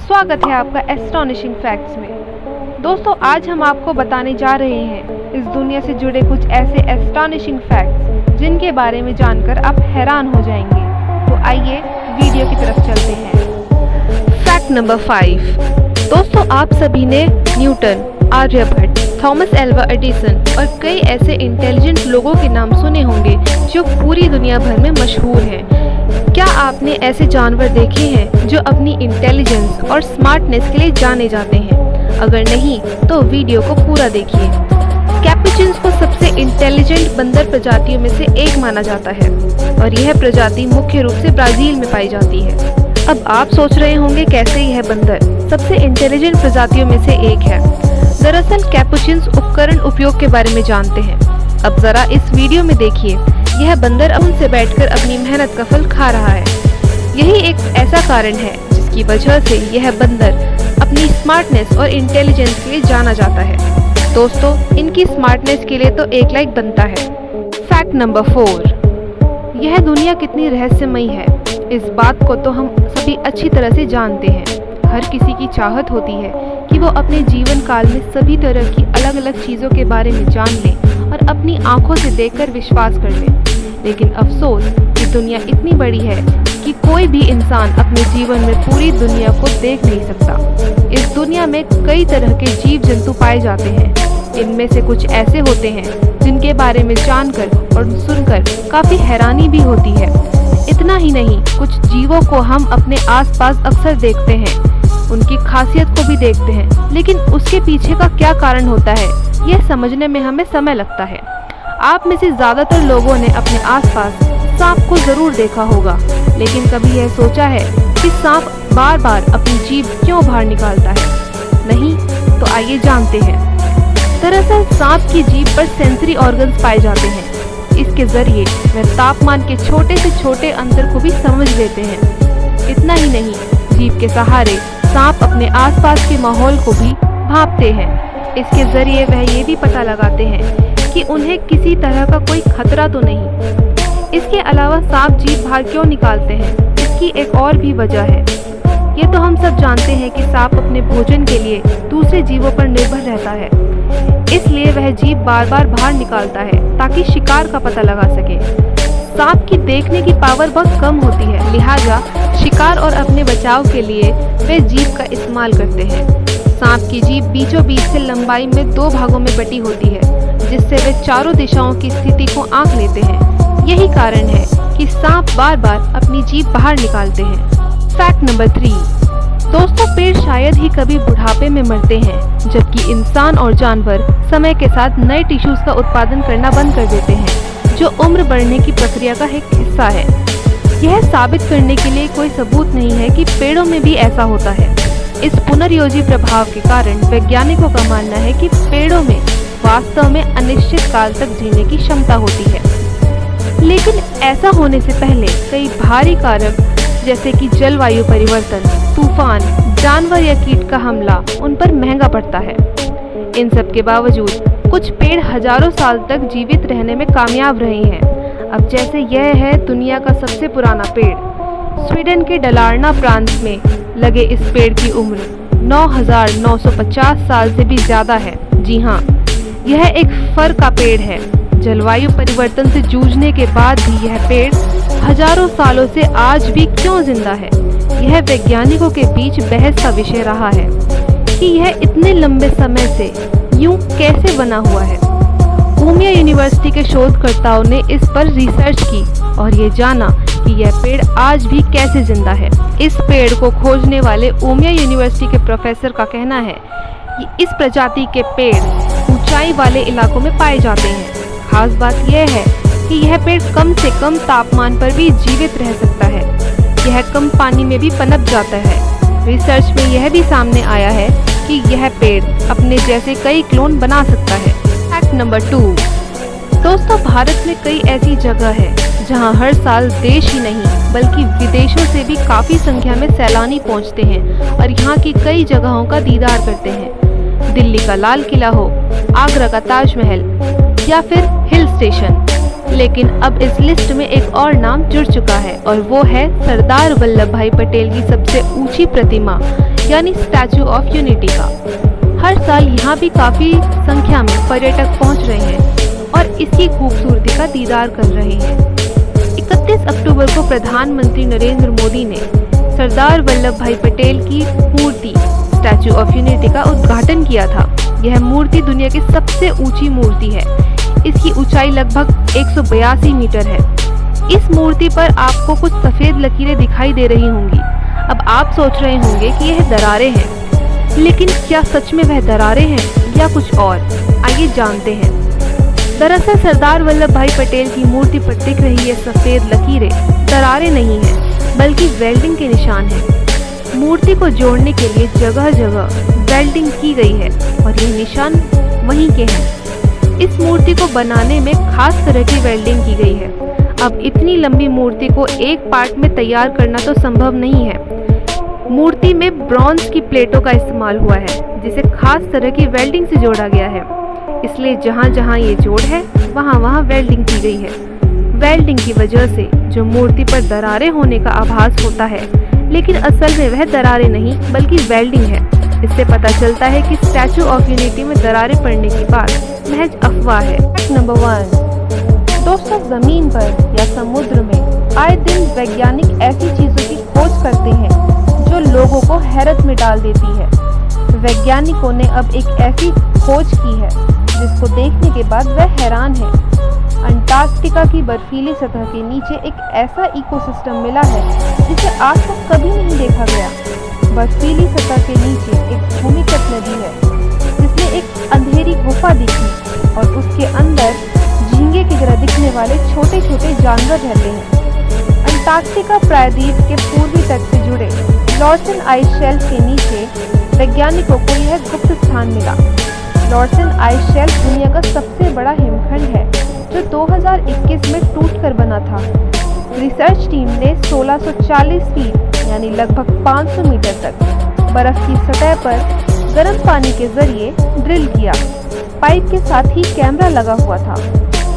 स्वागत है आपका एस्टोनिशिंग फैक्ट्स में। दोस्तों, आज हम आपको बताने जा रहे हैं इस दुनिया से जुड़े कुछ ऐसे एस्टोनिशिंग फैक्ट्स जिनके बारे में जानकर आप हैरान हो जाएंगे। तो आइए वीडियो की तरफ चलते हैं। Fact number 5। दोस्तों, आप सभी ने Newton, Aryabhata, Thomas Alva Edison और कई ऐसे इंटेलिजेंट लोगों के नाम सुने होंगे जो पूरी दुनिया भर में मशहूर हैं। क्या आपने ऐसे जानवर देखे हैं जो अपनी इंटेलिजेंस और स्मार्टनेस के लिए जाने जाते हैं? अगर नहीं तो वीडियो को पूरा देखिए। कैपुचिन्स को सबसे इंटेलिजेंट बंदर प्रजातियों में से एक माना जाता है और यह प्रजाति मुख्य रूप से ब्राजील में पाई जाती है। अब आप सोच रहे होंगे कैसे यह बंदर सबसे इंटेलिजेंट प्रजातियों में से एक है। दरअसल कैपुचिन्स उपकरण उपयोग के बारे में जानते हैं। अब जरा इस वीडियो में देखिए, यह बंदर अमन से बैठकर अपनी मेहनत का फल खा रहा है। यही एक ऐसा कारण है जिसकी वजह से यह बंदर अपनी स्मार्टनेस और इंटेलिजेंस के लिए जाना जाता है। दोस्तों, इनकी स्मार्टनेस के लिए तो एक लाइक बनता है। Fact number 4। यह दुनिया कितनी रहस्यमयी है, इस बात को तो हम सभी अच्छी तरह से जानते हैं। हर किसी की चाहत होती है कि वो अपने जीवन काल में सभी तरह की अलग अलग चीज़ों के बारे में जान ले और अपनी आंखों से देखकर विश्वास कर ले। लेकिन अफसोस कि दुनिया इतनी बड़ी है कि कोई भी इंसान अपने जीवन में पूरी दुनिया को देख नहीं सकता। इस दुनिया में कई तरह के जीव जंतु पाए जाते हैं। इनमें से कुछ ऐसे होते हैं जिनके बारे में जानकर और सुनकर काफ़ी हैरानी भी होती है। इतना ही नहीं, कुछ जीवों को हम अपने आसपास अक्सर देखते हैं, उनकी खासियत को भी देखते हैं, लेकिन उसके पीछे का क्या कारण होता है यह समझने में हमें समय लगता है। आप में से ज़्यादातर लोगों ने अपने आसपास सांप को ज़रूर देखा होगा, लेकिन कभी यह सोचा है कि सांप बार बार अपनी जीभ क्यों बाहर निकालता है? नहीं तो आइए जानते हैं। दरअसल सांप की जीभ पर सेंसरी ऑर्गन्स पाए जाते हैं। इसके जरिए वह तापमान के छोटे से छोटे अंतर को भी समझ लेते हैं। इतना ही नहीं, जीभ के सहारे सांप अपने आसपास के माहौल को भी भांपते हैं। इसके जरिए वह ये भी पता लगाते हैं कि उन्हें किसी तरह का कोई खतरा तो नहीं। इसके अलावा सांप जीभ बाहर क्यों निकालते हैं, इसकी एक और भी वजह है। ये तो हम सब जानते हैं कि सांप अपने भोजन के लिए दूसरे जीवों पर निर्भर रहता है, इसलिए वह जीभ बार बार बाहर निकालता है ताकि शिकार का पता लगा सके। सांप की देखने की पावर बहुत कम होती है, लिहाजा शिकार और अपने बचाव के लिए वे जीभ का इस्तेमाल करते हैं। सांप की जीभ बीचों बीच से लंबाई में 2 भागों में बटी होती है, जिससे वे चारों दिशाओं की स्थिति को आंक लेते हैं। यही कारण है कि सांप बार बार अपनी जीभ बाहर निकालते हैं। Fact number 3। दोस्तों, पेड़ शायद ही कभी बुढ़ापे में मरते हैं, जबकि इंसान और जानवर समय के साथ नए टिश्यूज का उत्पादन करना बंद कर देते हैं, जो उम्र बढ़ने की प्रक्रिया का एक हिस्सा है। यह साबित करने के लिए कोई सबूत नहीं है कि पेड़ों में भी ऐसा होता है। इस पुनर्योजी प्रभाव के कारण वैज्ञानिकों का मानना है कि पेड़ों में वास्तव में अनिश्चित काल तक जीने की क्षमता होती है। लेकिन ऐसा होने से पहले कई भारी कारक जैसे कि जलवायु परिवर्तन, तूफान, जानवर या कीट का हमला उन पर महंगा पड़ता है। इन सब के बावजूद कुछ पेड़ हजारों साल तक जीवित रहने में कामयाब रहे हैं। अब जैसे यह है दुनिया का सबसे पुराना पेड़। स्वीडन के डलार्ना प्रांत में लगे इस पेड़ की उम्र 9950 साल से भी ज़्यादा है। जी हाँ, यह एक फर का पेड़ है। जलवायु परिवर्तन से जूझने के बाद भी यह पेड़ हजारों सालों से आज भी क्यों जिंदा है, यह वैज्ञानिकों के बीच बहस का विषय रहा है कि यह इतने लंबे समय से यूं कैसे बना हुआ है। उमिया यूनिवर्सिटी के शोधकर्ताओं ने इस पर रिसर्च की और ये जाना कि यह पेड़ आज भी कैसे जिंदा है। इस पेड़ को खोजने वाले उमिया यूनिवर्सिटी के प्रोफेसर का कहना है कि इस प्रजाति के पेड़ ऊंचाई वाले इलाकों में पाए जाते हैं। खास बात यह है कि यह पेड़ कम से कम तापमान पर भी जीवित रह सकता है। यह कम पानी में भी पनप जाता है। रिसर्च में यह भी सामने आया है कि यह पेड़ अपने जैसे कई क्लोन बना सकता है। Fact number 2। दोस्तों, भारत में कई ऐसी जगह है जहां हर साल देश ही नहीं बल्कि विदेशों से भी काफ़ी संख्या में सैलानी पहुंचते हैं और यहाँ की कई जगहों का दीदार करते हैं। दिल्ली का लाल किला हो, आगरा का ताजमहल या फिर हिल स्टेशन। लेकिन अब इस लिस्ट में एक और नाम जुड़ चुका है और वो है सरदार वल्लभ भाई पटेल की सबसे ऊंची प्रतिमा यानी स्टैचू ऑफ यूनिटी का। हर साल यहाँ भी काफ़ी संख्या में पर्यटक पहुँच रहे हैं और इसकी खूबसूरती का दीदार कर रहे हैं। 31 अक्टूबर को प्रधानमंत्री नरेंद्र मोदी ने सरदार वल्लभ भाई पटेल की मूर्ति स्टैचू ऑफ यूनिटी का उद्घाटन किया था। यह मूर्ति दुनिया की सबसे ऊंची मूर्ति है। इसकी ऊंचाई लगभग 182 मीटर है। इस मूर्ति पर आपको कुछ सफ़ेद लकीरें दिखाई दे रही होंगी। अब आप सोच रहे होंगे कि यह दरारें हैं, लेकिन क्या सच में वह दरारें हैं या कुछ और? आइए जानते हैं। दरअसल सरदार वल्लभ भाई पटेल की मूर्ति पर दिख रही ये सफ़ेद लकीरें दरारें नहीं हैं, बल्कि वेल्डिंग के निशान हैं। मूर्ति को जोड़ने के लिए जगह जगह वेल्डिंग की गई है और ये निशान वहीं के हैं। इस मूर्ति को बनाने में खास तरह की वेल्डिंग की गई है। अब इतनी लंबी मूर्ति को एक पार्ट में तैयार करना तो संभव नहीं है। मूर्ति में ब्रॉन्ज की प्लेटों का इस्तेमाल हुआ है, जिसे खास तरह की वेल्डिंग से जोड़ा गया है। इसलिए जहाँ जहाँ ये जोड़ है वहाँ वहाँ वेल्डिंग की गई है। वेल्डिंग की वजह से जो मूर्ति पर दरारें होने का आभास होता है, लेकिन असल में वह दरारें नहीं बल्कि वेल्डिंग है। इससे पता चलता है कि स्टैचू ऑफ यूनिटी में दरारें पड़ने की बात महज अफवाह है। नंबर 1, दोस्तों, जमीन पर या समुद्र में आए दिन वैज्ञानिक ऐसी चीजों की खोज करते हैं जो लोगों को हैरत में डाल देती है। वैज्ञानिकों ने अब एक ऐसी खोज की है जिसको देखने के बाद वह हैरान है। अंटार्कटिका की बर्फीली सतह के नीचे एक ऐसा इकोसिस्टम मिला है जिसे आज तक कभी नहीं देखा गया। बर्फीली सतह के नीचे एक भूमिगत नदी है जिसमें एक अंधेरी गुफा दिखी और उसके अंदर झींगे की तरह दिखने वाले छोटे छोटे जानवर रहते हैं। अंटार्कटिका प्रायद्वीप के पूर्वी तट से जुड़े लॉर्सन आइस शेल्फ के नीचे वैज्ञानिकों को यह गुप्त स्थान मिला। लॉर्सन आइस शेल्फ दुनिया का सबसे बड़ा हिमखंड है जो 2021 में टूटकर बना था। रिसर्च टीम ने 1640 फीट यानी लगभग 500 मीटर तक बर्फ की सतह पर गर्म पानी के जरिए ड्रिल किया। पाइप के साथ ही कैमरा लगा हुआ था।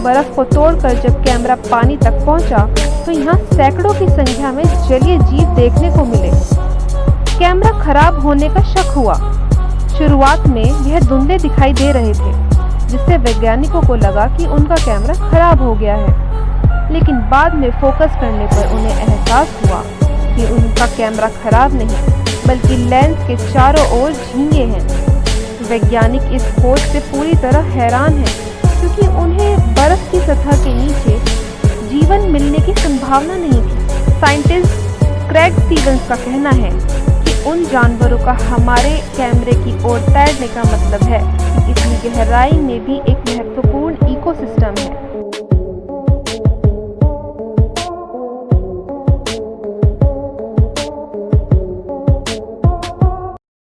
बर्फ को तोड़कर जब कैमरा पानी तक पहुंचा तो यहाँ सैकड़ों की संख्या में जलीय जीव देखने को मिले। कैमरा खराब होने का शक हुआ। शुरुआत में यह धुंधले दिखाई दे रहे थे, जिससे वैज्ञानिकों को लगा कि उनका कैमरा खराब हो गया है। लेकिन बाद में फोकस करने पर उन्हें एहसास हुआ कि उनका कैमरा खराब नहीं बल्कि लेंस के चारों ओर झींगे हैं। वैज्ञानिक इस खोज से पूरी तरह हैरान हैं, क्योंकि उन्हें बर्फ की सतह के नीचे जीवन मिलने की संभावना नहीं थी। साइंटिस्ट क्रेग स्टीवंस का कहना है कि उन जानवरों का हमारे कैमरे की ओर तैरने का मतलब है कि इतनी गहराई में भी एक महत्वपूर्ण